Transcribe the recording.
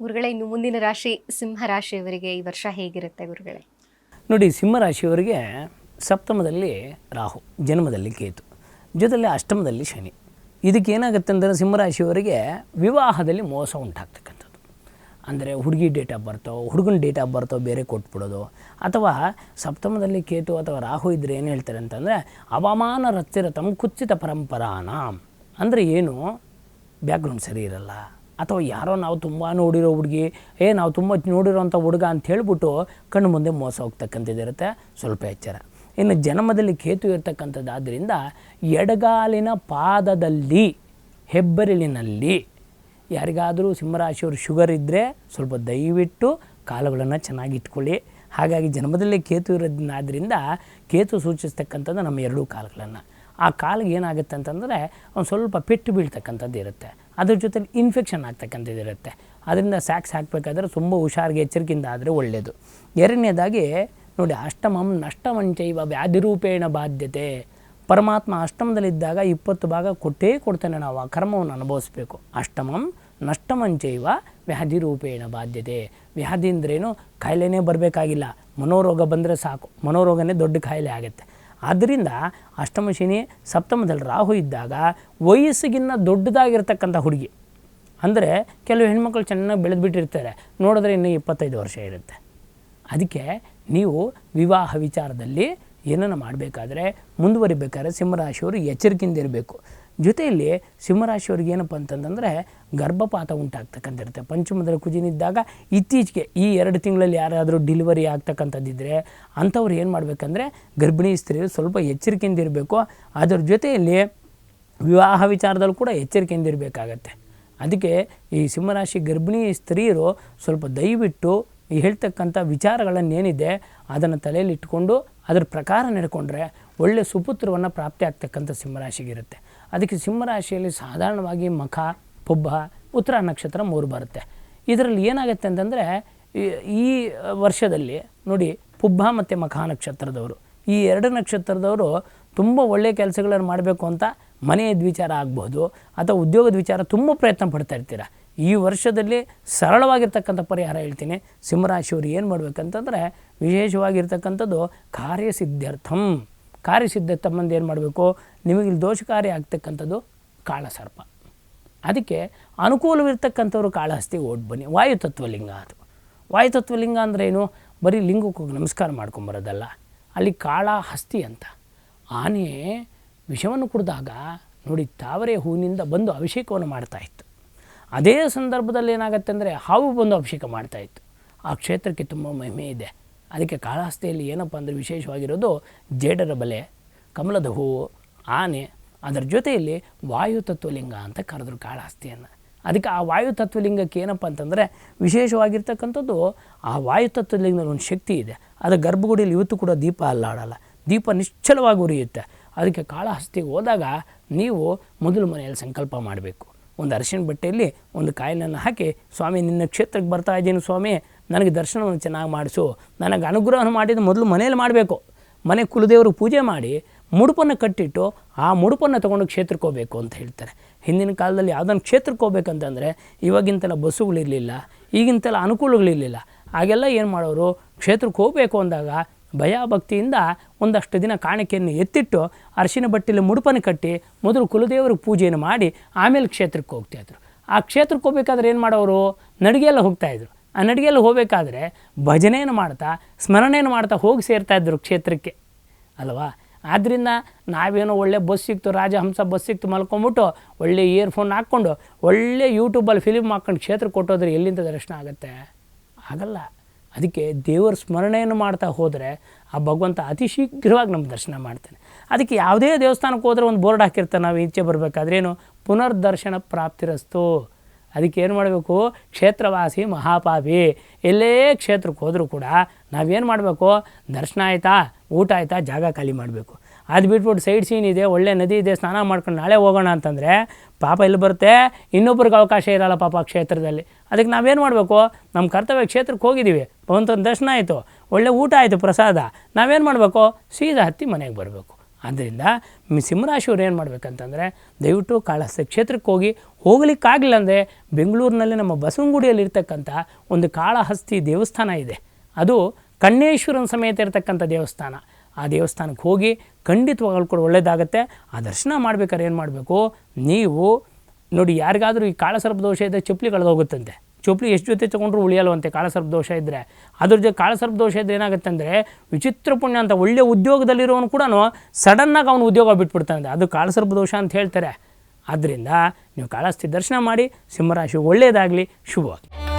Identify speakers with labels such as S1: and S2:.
S1: ಗುರುಗಳೇ, ಇನ್ನು ಮುಂದಿನ ರಾಶಿ ಸಿಂಹ ರಾಶಿಯವರಿಗೆ ಈ ವರ್ಷ ಹೇಗಿರುತ್ತೆ ಗುರುಗಳೇ?
S2: ನೋಡಿ, ಸಿಂಹರಾಶಿಯವರಿಗೆ ಸಪ್ತಮದಲ್ಲಿ ರಾಹು, ಜನ್ಮದಲ್ಲಿ ಕೇತು, ಜೊತೆಯಲ್ಲಿ ಅಷ್ಟಮದಲ್ಲಿ ಶನಿ. ಇದಕ್ಕೇನಾಗುತ್ತೆ ಅಂದರೆ ಸಿಂಹರಾಶಿಯವರಿಗೆ ವಿವಾಹದಲ್ಲಿ ಮೋಸ ಉಂಟಾಗ್ತಕ್ಕಂಥದ್ದು. ಅಂದರೆ ಹುಡುಗಿ ಡೇಟ್ ಆಫ್ ಬರ್ತೋ, ಹುಡುಗನ ಡೇಟ್ ಆಫ್ ಬರ್ತೋ ಬೇರೆ ಕೊಟ್ಬಿಡೋದು. ಅಥವಾ ಸಪ್ತಮದಲ್ಲಿ ಕೇತು ಅಥವಾ ರಾಹು ಇದ್ದರೆ ಏನು ಹೇಳ್ತಾರೆ ಅಂತಂದರೆ ಅವಮಾನ ರತ್ತಿರತಂ ಕುಚ್ಚಿತ ಪರಂಪರಾನಾಂ. ಅಂದರೆ ಏನು, ಬ್ಯಾಕ್ಗ್ರೌಂಡ್ ಸರಿ ಇರಲ್ಲ, ಅಥವಾ ಯಾರೋ ನಾವು ತುಂಬ ನೋಡಿರೋ ಹುಡುಗಿ, ನಾವು ತುಂಬ ನೋಡಿರೋಂಥ ಹುಡುಗ ಅಂತ ಹೇಳ್ಬಿಟ್ಟು ಕಣ್ಣು ಮುಂದೆ ಮೋಸ ಹೋಗ್ತಕ್ಕಂಥದ್ದಿರುತ್ತೆ. ಸ್ವಲ್ಪ ಎಚ್ಚರ. ಇನ್ನು ಜನ್ಮದಲ್ಲಿ ಕೇತು ಇರ್ತಕ್ಕಂಥದ್ದಾದ್ದರಿಂದ ಎಡಗಾಲಿನ ಪಾದದಲ್ಲಿ ಹೆಬ್ಬೆರಳಿನಲ್ಲಿ ಯಾರಿಗಾದರೂ ಸಿಂಹರಾಶಿಯವರು ಶುಗರ್ ಇದ್ದರೆ ಸ್ವಲ್ಪ ದಯವಿಟ್ಟು ಕಾಲುಗಳನ್ನು ಚೆನ್ನಾಗಿ ಇಟ್ಕೊಳ್ಳಿ. ಹಾಗಾಗಿ ಜನ್ಮದಲ್ಲೇ ಕೇತು ಇರೋದನ್ನಾದ್ದರಿಂದ ಕೇತು ಸೂಚಿಸ್ತಕ್ಕಂಥದ್ದು ನಮ್ಮ ಎರಡೂ ಕಾಲುಗಳನ್ನು. ಆ ಕಾಲಿಗೆ ಏನಾಗುತ್ತೆ ಅಂತಂದರೆ ಒಂದು ಸ್ವಲ್ಪ ಪೆಟ್ಟು ಬೀಳ್ತಕ್ಕಂಥದ್ದು ಇರುತ್ತೆ. ಅದ್ರ ಜೊತೆಲಿ ಇನ್ಫೆಕ್ಷನ್ ಆಗ್ತಕ್ಕಂಥದ್ದು ಇರುತ್ತೆ. ಅದರಿಂದ ಸ್ಯಾಕ್ಸ್ ಹಾಕಬೇಕಾದ್ರೆ ತುಂಬ ಹುಷಾರಿಗೆ ಎಚ್ಚರಿಕೆಯಿಂದ ಆದರೆ ಒಳ್ಳೆಯದು. ಎರಡನೇದಾಗಿ ನೋಡಿ, ಅಷ್ಟಮಂ ನಷ್ಟಮಂಚೈವ ವ್ಯಾಧಿರೂಪೇಣ ಬಾಧ್ಯತೆ. ಪರಮಾತ್ಮ ಅಷ್ಟಮದಲ್ಲಿದ್ದಾಗ 20 ಭಾಗ ಕೊಟ್ಟೇ ಕೊಡ್ತಾನೆ. ನಾವು ಆ ಕರ್ಮವನ್ನು ಅನುಭವಿಸ್ಬೇಕು. ಅಷ್ಟಮಂ ನಷ್ಟಮಂಚೈವ ವ್ಯಾಧಿರೂಪೇಣ ಬಾಧ್ಯತೆ. ವ್ಯಾಧಿ ಅಂದ್ರೇನು, ಕಾಯಿಲೆನೇ ಬರಬೇಕಾಗಿಲ್ಲ, ಮನೋರೋಗ ಬಂದರೆ ಸಾಕು, ಮನೋರೋಗನೇ ದೊಡ್ಡ ಕಾಯಿಲೆ ಆಗುತ್ತೆ. ಆದ್ದರಿಂದ ಅಷ್ಟಮ ಶನಿ, ಸಪ್ತಮದಲ್ಲಿ ರಾಹು ಇದ್ದಾಗ ವಯಸ್ಸಿಗಿನ್ನ ದೊಡ್ಡದಾಗಿರ್ತಕ್ಕಂಥ ಹುಡುಗಿ, ಅಂದರೆ ಕೆಲವು ಹೆಣ್ಮಕ್ಳು ಚೆನ್ನಾಗಿ ಬೆಳೆದುಬಿಟ್ಟಿರ್ತಾರೆ, ನೋಡಿದ್ರೆ ಇನ್ನೂ 25 ವರ್ಷ ಇರುತ್ತೆ. ಅದಕ್ಕೆ ನೀವು ವಿವಾಹ ವಿಚಾರದಲ್ಲಿ ಏನನ್ನು ಮಾಡಬೇಕಾದ್ರೆ, ಮುಂದುವರಿಬೇಕಾದ್ರೆ ಸಿಂಹರಾಶಿಯವರು ಎಚ್ಚರಿಕೆಯಿಂದ ಇರಬೇಕು. ಜೊತೆಯಲ್ಲಿ ಸಿಂಹರಾಶಿಯವ್ರಿಗೆ ಏನಪ್ಪ ಅಂತಂದರೆ ಗರ್ಭಪಾತ ಉಂಟಾಗ್ತಕ್ಕಂಥಿರುತ್ತೆ. ಪಂಚಮದಲ್ಲಿ ಕುಜಿನಿದ್ದಾಗ ಇತ್ತೀಚೆಗೆ ಈ 2 ತಿಂಗಳಲ್ಲಿ ಯಾರಾದರೂ ಡೆಲಿವರಿ ಆಗ್ತಕ್ಕಂಥದ್ದಿದ್ದರೆ ಅಂಥವ್ರು ಏನು ಮಾಡಬೇಕಂದ್ರೆ ಗರ್ಭಿಣಿ ಸ್ತ್ರೀಯರು ಸ್ವಲ್ಪ ಎಚ್ಚರಿಕೆಯಿಂದ ಇರಬೇಕು. ಅದರ ಜೊತೆಯಲ್ಲಿ ವಿವಾಹ ವಿಚಾರದಲ್ಲಿ ಕೂಡ ಎಚ್ಚರಿಕೆಯಿಂದ ಇರಬೇಕಾಗತ್ತೆ. ಅದಕ್ಕೆ ಈ ಸಿಂಹರಾಶಿ ಗರ್ಭಿಣಿ ಸ್ತ್ರೀಯರು ಸ್ವಲ್ಪ ದಯವಿಟ್ಟು ಈ ಹೇಳ್ತಕ್ಕಂಥ ವಿಚಾರಗಳನ್ನೇನಿದೆ ಅದನ್ನು ತಲೆಯಲ್ಲಿ ಇಟ್ಕೊಂಡು ಅದರ ಪ್ರಕಾರ ನಡ್ಕೊಂಡ್ರೆ ಒಳ್ಳೆಯ ಸುಪುತ್ರವನ್ನು ಪ್ರಾಪ್ತಿ ಆಗ್ತಕ್ಕಂಥ ಸಿಂಹರಾಶಿಗಿರುತ್ತೆ. ಅದಕ್ಕೆ ಸಿಂಹರಾಶಿಯಲ್ಲಿ ಸಾಧಾರಣವಾಗಿ ಮಖ, ಪುಬ್ಬ, ಉತ್ತರ ನಕ್ಷತ್ರ 3 ಬರುತ್ತೆ. ಇದರಲ್ಲಿ ಏನಾಗುತ್ತೆ ಅಂತಂದರೆ ಈ ವರ್ಷದಲ್ಲಿ ನೋಡಿ, ಪುಬ್ಬ ಮತ್ತು ಮಖ ನಕ್ಷತ್ರದವರು, ಈ 2 ನಕ್ಷತ್ರದವರು ತುಂಬ ಒಳ್ಳೆಯ ಕೆಲಸಗಳನ್ನು ಮಾಡಬೇಕು ಅಂತ ಮನೆಯದ ವಿಚಾರ ಆಗ್ಬೋದು ಅಥವಾ ಉದ್ಯೋಗದ ವಿಚಾರ ತುಂಬ ಪ್ರಯತ್ನ ಪಡ್ತಾ ಇರ್ತೀರ. ಈ ವರ್ಷದಲ್ಲಿ ಸರಳವಾಗಿರ್ತಕ್ಕಂಥ ಪರಿಹಾರ ಹೇಳ್ತೀನಿ. ಸಿಂಹರಾಶಿಯವರು ಏನು ಮಾಡಬೇಕಂತಂದರೆ ವಿಶೇಷವಾಗಿರ್ತಕ್ಕಂಥದ್ದು ಕಾರ್ಯಸಿದ್ಧಾರ್ಥಂ. ಕಾರ್ಯಸಿದ್ಧಾರ್ಥಂ ಅಂದು ಏನು ಮಾಡಬೇಕು, ನಿಮಗೆ ದೋಷಕಾರಿ ಆಗ್ತಕ್ಕಂಥದ್ದು ಕಾಳಸರ್ಪ. ಅದಕ್ಕೆ ಅನುಕೂಲವಿರ್ತಕ್ಕಂಥವ್ರು ಕಾಳಹಸ್ತಿಗೆ ಓಡಿ ಬನ್ನಿ. ವಾಯುತತ್ವಲಿಂಗ ಅದು. ವಾಯುತತ್ವಲಿಂಗ ಅಂದರೆ ಏನು, ಬರೀ ಲಿಂಗಕ್ಕೆ ಹೋಗಿ ನಮಸ್ಕಾರ ಮಾಡ್ಕೊಂಬರೋದಲ್ಲ. ಅಲ್ಲಿ ಕಾಳಹಸ್ತಿ ಅಂತ ಆನೆ ವಿಷವನ್ನು ಕುಡಿದಾಗ ನೋಡಿ, ತಾವರೆ ಹೂವಿನಿಂದ ಬಂದು ಅಭಿಷೇಕವನ್ನು ಮಾಡ್ತಾಯಿತ್ತು. ಅದೇ ಸಂದರ್ಭದಲ್ಲಿ ಏನಾಗುತ್ತೆ ಅಂದರೆ ಹಾವು ಬಂದು ಅಭಿಷೇಕ ಮಾಡ್ತಾಯಿತ್ತು. ಆ ಕ್ಷೇತ್ರಕ್ಕೆ ತುಂಬ ಮಹಿಮೆ ಇದೆ. ಅದಕ್ಕೆ ಕಾಳಹಸ್ತಿಯಲ್ಲಿ ಏನಪ್ಪ ಅಂದರೆ ವಿಶೇಷವಾಗಿರೋದು ಜೇಡರ ಬಲೆ, ಕಮಲದ ಹೂವು, ಆನೆ, ಅದರ ಜೊತೆಯಲ್ಲಿ ವಾಯುತತ್ವಲಿಂಗ ಅಂತ ಕರೆದ್ರು ಕಾಳಹಸ್ತಿಯನ್ನು. ಅದಕ್ಕೆ ಆ ವಾಯುತತ್ವಲಿಂಗಕ್ಕೆ ಏನಪ್ಪ ಅಂತಂದರೆ ವಿಶೇಷವಾಗಿರ್ತಕ್ಕಂಥದ್ದು ಆ ವಾಯುತತ್ವಲಿಂಗದ ಒಂದು ಶಕ್ತಿ ಇದೆ. ಅದರ ಗರ್ಭಗುಡಿಯಲ್ಲಿ ಇವತ್ತು ಕೂಡ ದೀಪ ಅಲ್ಲಾಡಲ್ಲ, ದೀಪ ನಿಶ್ಚಲವಾಗಿ ಉರಿಯುತ್ತೆ. ಅದಕ್ಕೆ ಕಾಳಹಸ್ತಿಗೆ ಹೋದಾಗ ನೀವು ಮೊದಲು ಮನೆಯಲ್ಲಿ ಸಂಕಲ್ಪ ಮಾಡಬೇಕು. ಒಂದು ಅರಿಶಿಣ ಬಟ್ಟೆಯಲ್ಲಿ ಒಂದು ಕಾಯಿಲನ್ನು ಹಾಕಿ, ಸ್ವಾಮಿ ನಿನ್ನ ಕ್ಷೇತ್ರಕ್ಕೆ ಬರ್ತಾ ಇದ್ದೀನಿ ಸ್ವಾಮಿ, ನನಗೆ ದರ್ಶನವನ್ನು ಚೆನ್ನಾಗಿ ಮಾಡಿಸು, ನನಗೆ ಅನುಗ್ರಹ ಮಾಡಿದ ಮೊದಲು ಮನೇಲಿ ಮಾಡಬೇಕು. ಮನೆ ಕುಲದೇವರು ಪೂಜೆ ಮಾಡಿ ಮುಡುಪನ್ನು ಕಟ್ಟಿಟ್ಟು ಆ ಮುಡುಪನ್ನು ತೊಗೊಂಡು ಕ್ಷೇತ್ರಕ್ಕೆ ಹೋಗಬೇಕು ಅಂತ ಹೇಳ್ತಾರೆ. ಹಿಂದಿನ ಕಾಲದಲ್ಲಿ ಯಾವುದನ್ನು ಕ್ಷೇತ್ರಕ್ಕೆ ಹೋಗ್ಬೇಕಂತಂದರೆ ಇವಾಗಿಂತೆಲ್ಲ ಬಸ್ಸುಗಳಿರಲಿಲ್ಲ, ಈಗಿಂತೆಲ್ಲ ಅನುಕೂಲಗಳಿರಲಿಲ್ಲ. ಆಗೆಲ್ಲ ಏನು ಮಾಡೋರು, ಕ್ಷೇತ್ರಕ್ಕೆ ಹೋಗಬೇಕು ಅಂದಾಗ ಭಯ ಭಕ್ತಿಯಿಂದ ಒಂದಷ್ಟು ದಿನ ಕಾಣಿಕೆಯನ್ನು ಎತ್ತಿಟ್ಟು ಅರಿಶಿನ ಬಟ್ಟೆಯಲ್ಲಿ ಮುಡುಪನ್ನು ಕಟ್ಟಿ ಮೊದಲು ಕುಲದೇವರಿಗೆ ಪೂಜೆಯನ್ನು ಮಾಡಿ ಆಮೇಲೆ ಕ್ಷೇತ್ರಕ್ಕೆ ಹೋಗ್ತಾಯಿದ್ರು. ಆ ಕ್ಷೇತ್ರಕ್ಕೆ ಹೋಗ್ಬೇಕಾದ್ರೆ ಏನು ಮಾಡೋರು, ನಡಿಗೆಲ್ಲ ಹೋಗ್ತಾಯಿದ್ರು. ಆ ನಡಿಗೆಯಲ್ಲಿ ಹೋಗಬೇಕಾದ್ರೆ ಭಜನೆಯನ್ನು ಮಾಡ್ತಾ ಸ್ಮರಣೆಯನ್ನು ಮಾಡ್ತಾ ಹೋಗಿ ಸೇರ್ತಾಯಿದ್ರು ಕ್ಷೇತ್ರಕ್ಕೆ ಅಲ್ವಾ. ಆದ್ದರಿಂದ ನಾವೇನೋ ಒಳ್ಳೆ ಬಸ್ ಸಿಕ್ತು, ರಾಜಹಂಸ ಬಸ್ ಸಿಕ್ತು ಮಲ್ಕೊಂಬಿಟ್ಟು ಒಳ್ಳೆ ಇಯರ್ಫೋನ್ ಹಾಕ್ಕೊಂಡು ಒಳ್ಳೆ ಯೂಟ್ಯೂಬಲ್ಲಿ ಫಿಲಿಮ್ ಹಾಕ್ಕೊಂಡು ಕ್ಷೇತ್ರಕ್ಕೆ ಕೊಟ್ಟೋದ್ರೆ ಎಲ್ಲಿಂದ ದರ್ಶನ ಆಗುತ್ತೆ? ಆಗಲ್ಲ. ಅದಕ್ಕೆ ದೇವರ ಸ್ಮರಣೆಯನ್ನು ಮಾಡ್ತಾ ಹೋದರೆ ಆ ಭಗವಂತ ಅತಿ ಶೀಘ್ರವಾಗಿ ನಮ್ಮ ದರ್ಶನ ಮಾಡ್ತಾನೆ. ಅದಕ್ಕೆ ಯಾವುದೇ ದೇವಸ್ಥಾನಕ್ಕೆ ಹೋದರೆ ಒಂದು ಬೋರ್ಡ್ ಹಾಕಿರ್ತಾರೆ, ನಾವು ಈಚೆ ಬರಬೇಕಾದ್ರೆ ಏನು, ಪುನರ್ದರ್ಶನ ಪ್ರಾಪ್ತಿರಸ್ತು. ಅದಕ್ಕೆ ಏನು ಮಾಡಬೇಕು, ಕ್ಷೇತ್ರವಾಸಿ ಮಹಾಪಾಪಿ. ಎಲ್ಲೇ ಕ್ಷೇತ್ರಕ್ಕೆ ಹೋದರೂ ಕೂಡ ನಾವೇನು ಮಾಡಬೇಕು, ದರ್ಶನ ಆಯಿತಾ, ಊಟ ಆಯಿತಾ, ಜಾಗ ಖಾಲಿ ಮಾಡಬೇಕು. ಅದು ಬಿಟ್ಬಿಟ್ಟು ಸೈಡ್ ಸೀನ್ ಇದೆ, ಒಳ್ಳೆ ನದಿ ಇದೆ, ಸ್ನಾನ ಮಾಡ್ಕೊಂಡು ನಾಳೆ ಹೋಗೋಣ ಅಂತಂದರೆ ಪಾಪ ಎಲ್ಲಿ ಬರುತ್ತೆ, ಇನ್ನೊಬ್ರಿಗೆ ಅವಕಾಶ ಇರೋಲ್ಲ ಪಾಪ ಕ್ಷೇತ್ರದಲ್ಲಿ. ಅದಕ್ಕೆ ನಾವೇನು ಮಾಡಬೇಕು, ನಮ್ಮ ಕರ್ತವ್ಯ ಕ್ಷೇತ್ರಕ್ಕೆ ಹೋಗಿದ್ದೀವಿ, ಭಗವಂತನ ದರ್ಶನ ಆಯಿತು, ಒಳ್ಳೆ ಊಟ ಆಯಿತು, ಪ್ರಸಾದ, ನಾವೇನು ಮಾಡಬೇಕು, ಸೀದಾ ಹತ್ತಿ ಮನೆಗೆ ಬರಬೇಕು. ಆದ್ದರಿಂದ ಸಿಂಹರಾಶಿಯವ್ರು ಏನು ಮಾಡಬೇಕಂತಂದರೆ ದಯವಿಟ್ಟು ಕಾಳಹಸ್ತಿ ಕ್ಷೇತ್ರಕ್ಕೆ ಹೋಗಲಿಕ್ಕಾಗಲಿಲ್ಲ ಅಂದರೆ ಬೆಂಗಳೂರಿನಲ್ಲಿ ನಮ್ಮ ಬಸವನಗುಡಿಯಲ್ಲಿರ್ತಕ್ಕಂಥ ಒಂದು ಕಾಳಹಸ್ತಿ ದೇವಸ್ಥಾನ ಇದೆ. ಅದು ಕಣ್ಣೇಶ್ವರನ ಸಮೇತ ಇರತಕ್ಕಂಥ ದೇವಸ್ಥಾನ. ಆ ದೇವಸ್ಥಾನಕ್ಕೆ ಹೋಗಿ ಖಂಡಿತವಾಗಲೂ ಕೂಡ ಒಳ್ಳೆಯದಾಗತ್ತೆ. ಆ ದರ್ಶನ ಮಾಡ್ಬೇಕಾದ್ರೆ ಏನು ಮಾಡಬೇಕು, ನೀವು ನೋಡಿ ಯಾರಿಗಾದರೂ ಈ ಕಾಳಸರ್ಪ ದೋಷ ಇದ್ದರೆ ಚಪ್ಪಲಿ ಕಳೆದೋಗುತ್ತಂತೆ. ಚಪ್ಪಲಿ ಎಷ್ಟು ಜೊತೆ ತೊಗೊಂಡ್ರು ಉಳಿಯಲ್ವಂತೆ ಕಾಳಸರ್ಪ ದೋಷ ಇದ್ದರೆ. ಅದ್ರ ಜೊತೆ ಕಾಳಸರ್ಪ ದೋಷ ಇದ್ದರೆ ಏನಾಗುತ್ತೆ ಅಂದರೆ ವಿಚಿತ್ರ ಪುಣ್ಯ ಅಂತ ಒಳ್ಳೆಯ ಉದ್ಯೋಗದಲ್ಲಿರೋನು ಕೂಡ ಸಡನ್ನಾಗಿ ಅವನು ಉದ್ಯೋಗ ಬಿಟ್ಬಿಡ್ತಾನೆ. ಅದು ಕಾಳಸರ್ಪ ದೋಷ ಅಂತ ಹೇಳ್ತಾರೆ. ಆದ್ದರಿಂದ ನೀವು ಕಾಳಹಸ್ತಿ ದರ್ಶನ ಮಾಡಿ ಸಿಂಹರಾಶಿ ಒಳ್ಳೆಯದಾಗಲಿ, ಶುಭವಾಗಿ.